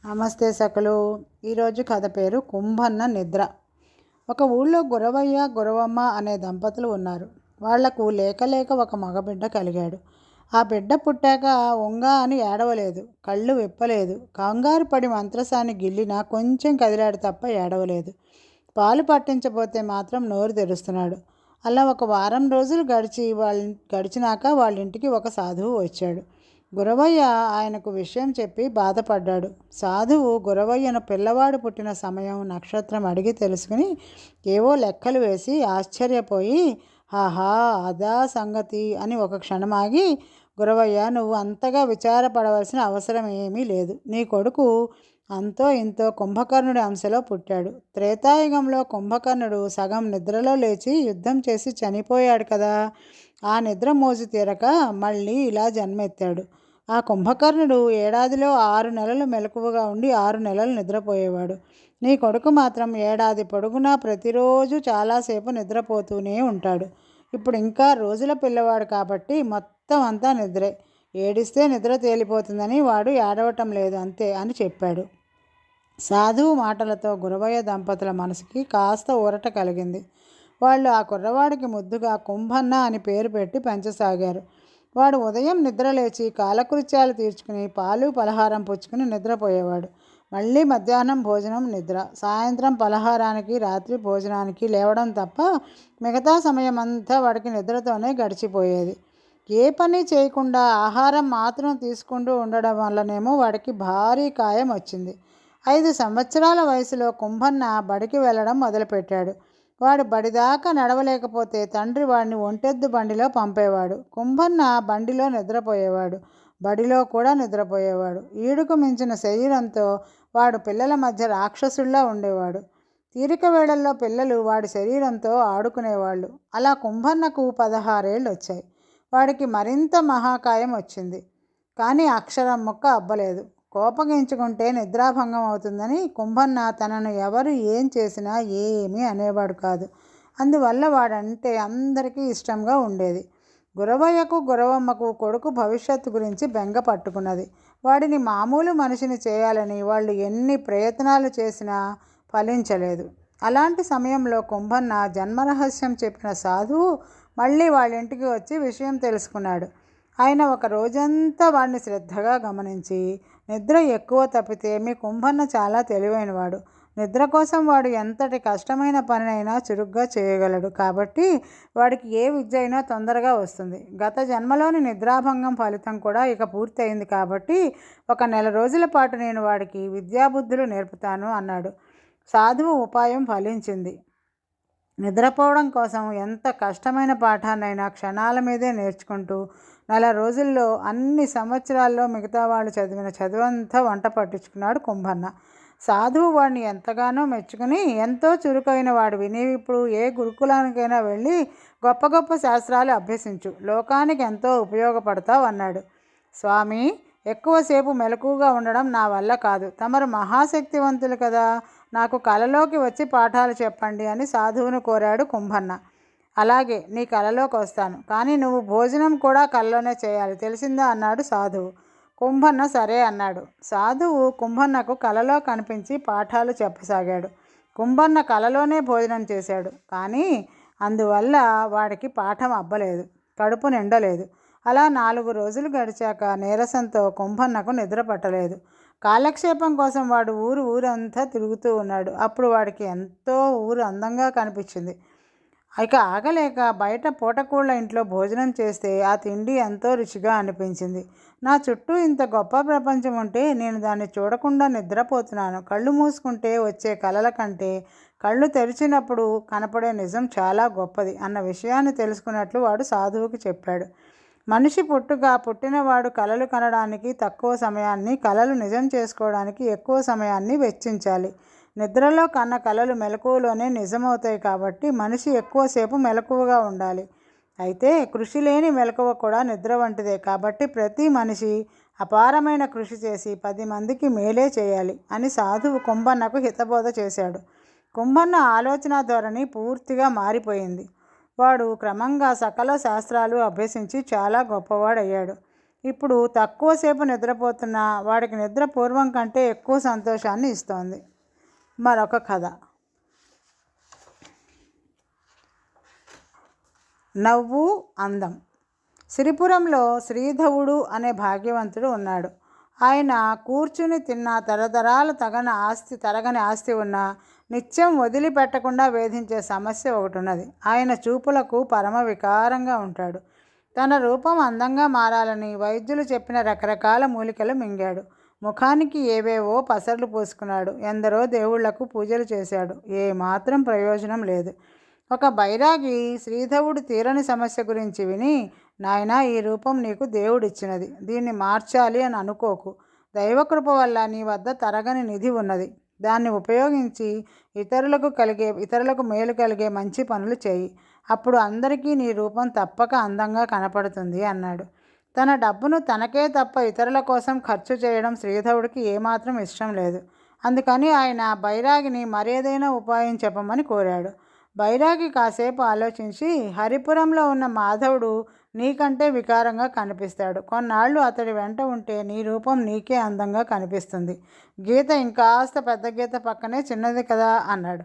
నమస్తే సకలు. ఈరోజు కథ పేరు కుంభన్న నిద్ర. ఒక ఊళ్ళో గురవయ్య గురవమ్మ అనే దంపతులు ఉన్నారు. వాళ్లకు లేక లేక ఒక మగబిడ్డ కలిగాడు. ఆ బిడ్డ పుట్టాక ఒంగా అని ఏడవలేదు, కళ్ళు విప్పలేదు, కంగారు పడి మంత్రసాన్ని గిల్లినా కొంచెం కదిలాడు తప్ప ఏడవలేదు. పాలు పట్టించబోతే మాత్రం నోరు తెరుస్తున్నాడు. అలా ఒక వారం రోజులు గడిచినాక వాళ్ళ ఇంటికి ఒక సాధువు వచ్చాడు. గురవయ్య ఆయనకు విషయం చెప్పి బాధపడ్డాడు. సాధువు గురవయ్యను పిల్లవాడు పుట్టిన సమయం, నక్షత్రం అడిగి తెలుసుకుని ఏవో లెక్కలు వేసి ఆశ్చర్యపోయి, ఆహా అదా సంగతి అని ఒక క్షణమాగి, గురవయ్య, నువ్వు అంతగా విచారపడవలసిన అవసరం ఏమీ లేదు. నీ కొడుకు అంతో ఇంతో కుంభకర్ణుడి అంశలో పుట్టాడు. త్రేతాయుగంలో కుంభకర్ణుడు సగం నిద్రలో లేచి యుద్ధం చేసి చనిపోయాడు కదా. ఆ నిద్ర మోజు తీరక మళ్ళీ ఇలా జన్మెత్తాడు. ఆ కుంభకర్ణుడు ఏడాదిలో 6 నెలలు మెలకువగా ఉండి 6 నెలలు నిద్రపోయేవాడు. నీ కొడుకు మాత్రం ఏడాది పొడుగునా ప్రతిరోజు చాలాసేపు నిద్రపోతూనే ఉంటాడు. ఇప్పుడు ఇంకా రోజుల పిల్లవాడు కాబట్టి మొత్తం అంతా నిద్రే. ఏడిస్తే నిద్ర తేలిపోతుందని వాడు ఏడవటం లేదు అంతే అని చెప్పాడు. సాధువు మాటలతో గురవయ్య దంపతుల మనసుకి కాస్త ఊరట కలిగింది. వాళ్ళు ఆ కుర్రవాడికి ముద్దుగా కుంభన్న అని పేరు పెట్టి పెంచసాగారు. వాడు ఉదయం నిద్రలేచి కాలకృత్యాలు తీర్చుకుని పాలు పలహారం పుచ్చుకుని నిద్రపోయేవాడు. మళ్ళీ మధ్యాహ్నం భోజనం, నిద్ర, సాయంత్రం పలహారానికి, రాత్రి భోజనానికి లేవడం తప్ప మిగతా సమయం అంతా వాడికి నిద్రతోనే గడిచిపోయేది. ఏ పని చేయకుండా ఆహారం మాత్రం తీసుకుంటూ ఉండడం వల్లనేమో వాడికి భారీ కాయం వచ్చింది. 5 సంవత్సరాల వయసులో కుంభన్న బడికి వెళ్ళడం మొదలుపెట్టాడు. వాడు బడిదాకా నడవలేకపోతే తండ్రి వాడిని ఒంటెద్దు బండిలో పంపేవాడు. కుంభన్న బండిలో నిద్రపోయేవాడు, బడిలో కూడా నిద్రపోయేవాడు. ఈడుకు మించిన శరీరంతో వాడు పిల్లల మధ్య రాక్షసుల్లా ఉండేవాడు. తీరిక వేళల్లో పిల్లలు వాడి శరీరంతో ఆడుకునేవాళ్ళు. అలా కుంభన్నకు 16 ఏళ్ళు వచ్చాయి. వాడికి మరింత మహాకాయం వచ్చింది. కానీ అక్షరం ముక్క అబ్బలేదు. కోపగించుకుంటే నిద్రాభంగం అవుతుందని కుంభన్న తనను ఎవరు ఏం చేసినా ఏమీ అనేవాడు కాదు. అందువల్ల వాడంటే అందరికీ ఇష్టంగా ఉండేది. గురవయ్యకు గురవమ్మకు కొడుకు భవిష్యత్తు గురించి బెంగ పట్టుకున్నది. వాడిని మామూలు మనిషిని చేయాలని వాళ్ళు ఎన్ని ప్రయత్నాలు చేసినా ఫలించలేదు. అలాంటి సమయంలో కుంభన్న జన్మరహస్యం చెప్పిన సాధువు మళ్ళీ వాళ్ళ ఇంటికి వచ్చి విషయం తెలుసుకున్నాడు. ఆయన ఒక రోజంతా వాడిని శ్రద్ధగా గమనించి, నిద్ర ఎక్కువ తప్పితే మీ కుంభన్న చాలా తెలివైనవాడు, నిద్ర కోసం వాడు ఎంతటి కష్టమైన పనినైనా చురుగ్గా చేయగలడు, కాబట్టి వాడికి ఏ విద్య అయినా తొందరగా వస్తుంది. గత జన్మలోని నిద్రాభంగం ఫలితం కూడా ఇక పూర్తి అయింది కాబట్టి 1 నెల రోజుల పాటు నేను వాడికి విద్యాబుద్ధులు నేర్పుతాను అన్నాడు. సాధువు ఉపాయం ఫలించింది. నిద్రపోవడం కోసం ఎంత కష్టమైన పాఠాన్నైనా క్షణాల మీదే నేర్చుకుంటూ 4 రోజుల్లో అన్ని సంవత్సరాల్లో మిగతా వాళ్ళు చదివిన చదువంతా వంట పట్టించుకున్నాడు కుంభన్న. సాధువు వాడిని ఎంతగానో మెచ్చుకుని, ఎంతో చురుకైన వాడివి, నీవు ఇప్పుడు ఏ గురుకులానికైనా వెళ్ళి గొప్ప గొప్ప శాస్త్రాలు అభ్యసించు, లోకానికి ఎంతో ఉపయోగపడతావు అన్నాడు. స్వామి, ఎక్కువసేపు మెలకుగా ఉండడం నా వల్ల కాదు. తమరు మహాశక్తివంతులు కదా, నాకు కలలోకి వచ్చి పాఠాలు చెప్పండి అని సాధువును కోరాడు కుంభన్న. అలాగే, నీ కలలోకి వస్తాను, కానీ నువ్వు భోజనం కూడా కలలోనే చేయాలి, తెలిసిందా అన్నాడు సాధువు. కుంభన్న సరే అన్నాడు. సాధువు కుంభన్నకు కలలో కనిపించి పాఠాలు చెప్పసాగాడు. కుంభన్న కలలోనే భోజనం చేశాడు. కానీ అందువల్ల వాడికి పాఠం అబ్బలేదు, కడుపు నిండలేదు. అలా 4 రోజులు గడిచాక నీరసంతో కుంభన్నకు నిద్ర పట్టలేదు. కాలక్షేపం కోసం వాడు ఊరంతా తిరుగుతూ ఉన్నాడు. అప్పుడు వాడికి ఎంతో ఊరు అందంగా కనిపించింది. ఇక ఆగలేక బయట పూటకూళ్ళ ఇంట్లో భోజనం చేస్తే ఆ తిండి ఎంతో రుచిగా అనిపించింది. నా చుట్టూ ఇంత గొప్ప ప్రపంచం ఉంటే నేను దాన్ని చూడకుండా నిద్రపోతున్నాను. కళ్ళు మూసుకుంటే వచ్చే కలల కంటే కళ్ళు తెరిచినప్పుడు కనపడే నిజం చాలా గొప్పది అన్న విషయాన్ని తెలుసుకున్నట్లు వాడు సాధువుకి చెప్పాడు. మనిషి పుట్టినవాడు కలలు కనడానికి తక్కువ సమయాన్ని, కలలు నిజం చేసుకోవడానికి ఎక్కువ సమయాన్ని వెచ్చించాలి. నిద్రలో కన్న కలలు మెలకువలోనే నిజమవుతాయి కాబట్టి మనిషి ఎక్కువసేపు మెలకువగా ఉండాలి. అయితే కృషి లేని మెలకువ కూడా నిద్ర వంటిదే కాబట్టి ప్రతి మనిషి అపారమైన కృషి చేసి 10 మందికి మేలే చేయాలి అని సాధువు కుంభన్నకు హితబోధ చేశాడు. కుంభన్న ఆలోచన ధోరణి పూర్తిగా మారిపోయింది. వాడు క్రమంగా సకల శాస్త్రాలు అభ్యసించి చాలా గొప్పవాడయ్యాడు. ఇప్పుడు తక్కువసేపు నిద్రపోతున్నా వాడికి నిద్ర పూర్వం కంటే ఎక్కువ సంతోషాన్ని ఇస్తోంది. మరొక కథ. నవ్వు అందం. సిరిపురంలో శ్రీధవుడు అనే భాగ్యవంతుడు ఉన్నాడు. ఆయన కూర్చుని తిన్న తరతరాలు తరగని ఆస్తి ఉన్న నిత్యం వదిలిపెట్టకుండా వేధించే సమస్య ఒకటి ఉన్నది. ఆయన చూపులకు పరమ వికారంగా ఉంటాడు. తన రూపం అందంగా మారాలని వైద్యులు చెప్పిన రకరకాల మూలికలు మింగాడు. ముఖానికి ఏవేవో పసర్లు పూసుకున్నాడు. ఎందరో దేవుళ్లకు పూజలు చేశాడు. ఏమాత్రం ప్రయోజనం లేదు. ఒక బైరాగి శ్రీధవుడు తీరని సమస్య గురించి విని, నాయనా, ఈ రూపం నీకు దేవుడిచ్చినది, దీన్ని మార్చాలి అని అనుకోకు. దైవకృప వల్ల నీ వద్ద తరగని నిధి ఉన్నది. దాన్ని ఉపయోగించి ఇతరులకు మేలు కలిగే మంచి పనులు చేయి. అప్పుడు అందరికీ నీ రూపం తప్పక అందంగా కనపడుతుంది అన్నాడు. తన డబ్బును తనకే తప్ప ఇతరుల కోసం ఖర్చు చేయడం శ్రీధవుడికి ఏమాత్రం ఇష్టం లేదు. అందుకని ఆయన బైరాగిని మరేదైనా ఉపాయం చెప్పమని కోరాడు. బైరాగి కాసేపు ఆలోచించి, హరిపురంలో ఉన్న మాధవుడు నీకంటే వికారంగా కనిపిస్తాడు. కొన్నాళ్ళు అతడి వెంట ఉంటే నీ రూపం నీకే అందంగా కనిపిస్తుంది. గీత ఇంకాస్త పెద్ద గీత పక్కనే చిన్నది కదా అన్నాడు.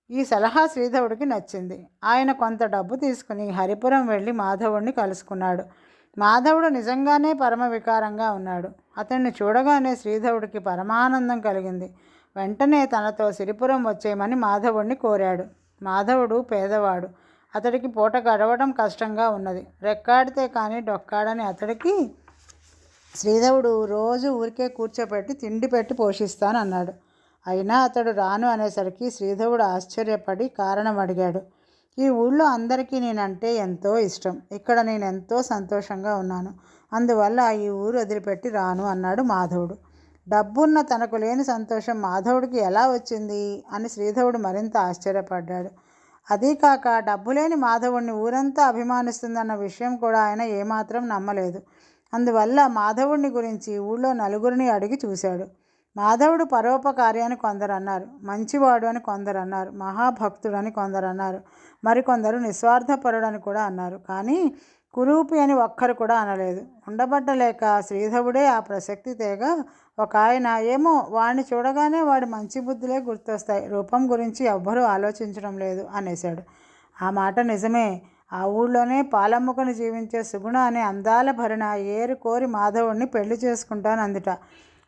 ఈ సలహా శ్రీధవుడికి నచ్చింది. ఆయన కొంత డబ్బు తీసుకుని హరిపురం వెళ్ళి మాధవుడిని కలుసుకున్నాడు. మాధవుడు నిజంగానే పరమ వికారంగా ఉన్నాడు. అతన్ని చూడగానే శ్రీధవుడికి పరమానందం కలిగింది. వెంటనే తనతో సిరిపురం వచ్చేయమని మాధవుడిని కోరాడు. మాధవుడు పేదవాడు. అతడికి పూట గడవడం కష్టంగా ఉన్నది. రెక్కాడితే కానీ డొక్కాడని అతడికి శ్రీధవుడు రోజు ఊరికే కూర్చోపెట్టి తిండి పెట్టి పోషిస్తానన్నాడు. అయినా అతడు రాను అనేసరికి శ్రీధవుడు ఆశ్చర్యపడి కారణం అడిగాడు. ఈ ఊళ్ళో అందరికీ నేనంటే ఎంతో ఇష్టం. ఇక్కడ నేనెంతో సంతోషంగా ఉన్నాను. అందువల్ల ఈ ఊరు వదిలిపెట్టి రాను అన్నాడు మాధవుడు. డబ్బున్న తనకు లేని సంతోషం మాధవుడికి ఎలా వచ్చింది అని శ్రీధవుడు మరింత ఆశ్చర్యపడ్డాడు. అదీకాక డబ్బు లేని మాధవుడిని ఊరంతా అభిమానిస్తుందన్న విషయం కూడా ఆయన ఏమాత్రం నమ్మలేదు. అందువల్ల మాధవుడిని గురించి ఊళ్ళో నలుగురిని అడిగి చూశాడు. మాధవుడు పరోపకారి అని కొందరు అన్నారు, మంచివాడు అని కొందరు అన్నారు, మహాభక్తుడు అని కొందరు అన్నారు, మరికొందరు నిస్వార్థపరుడని కూడా అన్నారు. కానీ కురూపి అని ఒక్కరు కూడా అనలేదు. ఉండబట్టలేక శ్రీధవుడే ఆ ప్రసక్తి తేగా ఒక ఆయన, ఏమో వాడిని చూడగానే వాడి మంచి బుద్ధులే గుర్తొస్తాయి, రూపం గురించి ఎవ్వరూ ఆలోచించడం లేదు అనేశాడు. ఆ మాట నిజమే. ఆ ఊళ్ళోనే పాలమ్ముకొని జీవించే సుగుణ అనే అందాల భరిణ ఏరు కోరి మాధవుడిని పెళ్లి చేసుకుంటానందుట.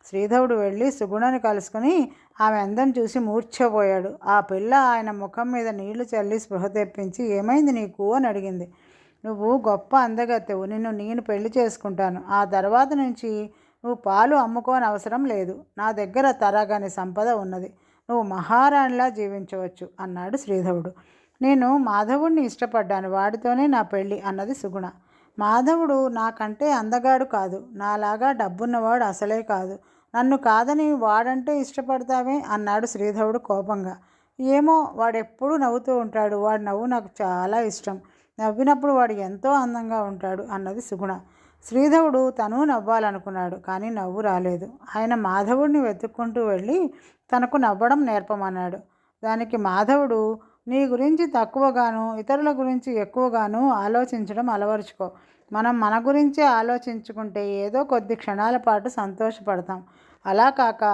శ్రీధవుడు వెళ్ళి సుగుణని కలుసుకుని ఆమె అందం చూసి మూర్ఛపోయాడు. ఆ పిల్ల ఆయన ముఖం మీద నీళ్లు చల్లి స్పృహ తెప్పించి, ఏమైంది నీకు అని అడిగింది. నువ్వు గొప్ప అందగత్తెవు, నేను పెళ్లి చేసుకుంటాను. ఆ తర్వాత నుంచి నువ్వు పాలు అమ్ముకోని అవసరం లేదు. నా దగ్గర తరగని సంపద ఉన్నది. నువ్వు మహారాణిలా జీవించవచ్చు అన్నాడు శ్రీధవుడు. నేను మాధవుడిని ఇష్టపడ్డాను, వాడితోనే నా పెళ్ళి అన్నది సుగుణ. మాధవుడు నాకంటే అందగాడు కాదు, నాలాగా డబ్బున్నవాడు అసలే కాదు. నన్ను కాదని వాడంటే ఇష్టపడతావే అన్నాడు శ్రీధవుడు కోపంగా. ఏమో, వాడెప్పుడూ నవ్వుతూ ఉంటాడు. వాడి నవ్వు నాకు చాలా ఇష్టం. నవ్వినప్పుడు వాడు ఎంతో అందంగా ఉంటాడు అన్నది సుగుణ. శ్రీధవుడు తను నవ్వాలనుకున్నాడు, కానీ నవ్వు రాలేదు. ఆయన మాధవుడిని వెతుక్కుంటూ వెళ్ళి తనకు నవ్వడం నేర్పమన్నాడు. దానికి మాధవుడు, నీ గురించి తక్కువగాను ఇతరుల గురించి ఎక్కువగాను ఆలోచించడం అలవరుచుకో. మనం మన గురించే ఆలోచించుకుంటే ఏదో కొద్ది క్షణాల పాటు సంతోషపడతాం. అలా కాక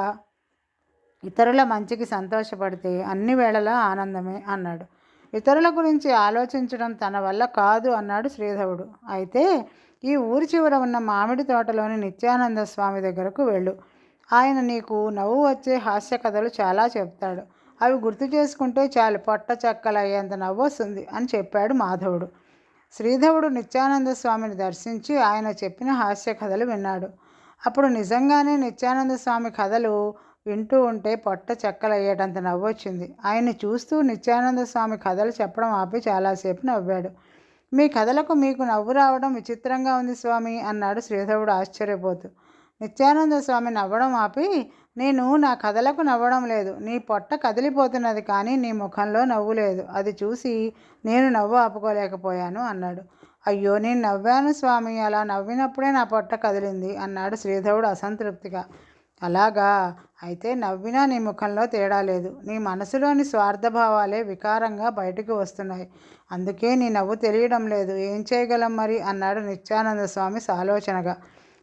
ఇతరుల మంచికి సంతోషపడితే అన్ని వేళలా ఆనందమే అన్నాడు. ఇతరుల గురించి ఆలోచించడం తన వల్ల కాదు అన్నాడు శ్రీధవుడు. అయితే ఈ ఊరి చివర ఉన్న మామిడి తోటలోని నిత్యానంద స్వామి దగ్గరకు వెళ్ళు. ఆయన నీకు నవ్వు వచ్చే హాస్య కథలు చాలా చెప్తాడు. అవి గుర్తు చేసుకుంటే చాలు, పొట్ట చెక్కలయ్యేంత నవ్వు వస్తుంది అని చెప్పాడు మాధవుడు. శ్రీధవుడు నిత్యానంద స్వామిని దర్శించి ఆయన చెప్పిన హాస్య కథలు విన్నాడు. అప్పుడు నిజంగానే నిత్యానంద స్వామి కథలు వింటూ ఉంటే పొట్ట చెక్కలయ్యేటంత నవ్వొచ్చింది. ఆయన్ని చూస్తూ నిత్యానంద స్వామి కథలు చెప్పడం ఆపి చాలాసేపు నవ్వాడు. మీ కథలకు మీకు నవ్వు రావడం విచిత్రంగా ఉంది స్వామి అన్నాడు శ్రీధవుడు ఆశ్చర్యపోతూ. నిత్యానంద స్వామి నవ్వడం ఆపి, నేను నా కథలకు నవ్వడం లేదు, నీ పొట్ట కదిలిపోతున్నది కానీ నీ ముఖంలో నవ్వు లేదు. అది చూసి నేను నవ్వు ఆపుకోలేకపోయాను అన్నాడు. అయ్యో, నేను నవ్వాను స్వామి, అలా నవ్వినప్పుడే నా పొట్ట కదిలింది అన్నాడు శ్రీధవుడు అసంతృప్తిగా. అలాగా, అయితే నవ్వినా నీ ముఖంలో తేడా లేదు. నీ మనసులోని స్వార్థభావాలే వికారంగా బయటకు వస్తున్నాయి. అందుకే నీ నవ్వు తెలియడం లేదు. ఏం చేయగలం మరి అన్నాడు నిత్యానంద స్వామి సాలోచనగా.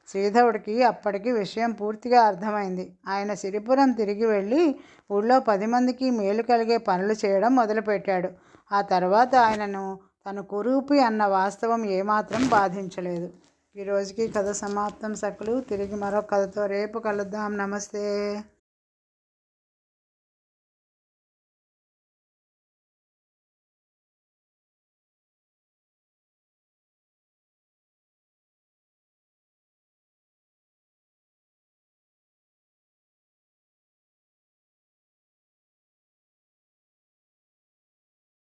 శ్రీధరుడికి అప్పటికి విషయం పూర్తిగా అర్థమైంది. ఆయన సిరిపురం తిరిగి వెళ్ళి ఊళ్ళో 10 మందికి మేలు కలిగే పనులు చేయడం మొదలుపెట్టాడు. ఆ తర్వాత ఆయనను తను కురూపి అన్న వాస్తవం ఏమాత్రం బాధించలేదు. ఈరోజుకి కథ సమాప్తం సకులు. తిరిగి మరో కథతో రేపు కలుద్దాం. నమస్తే.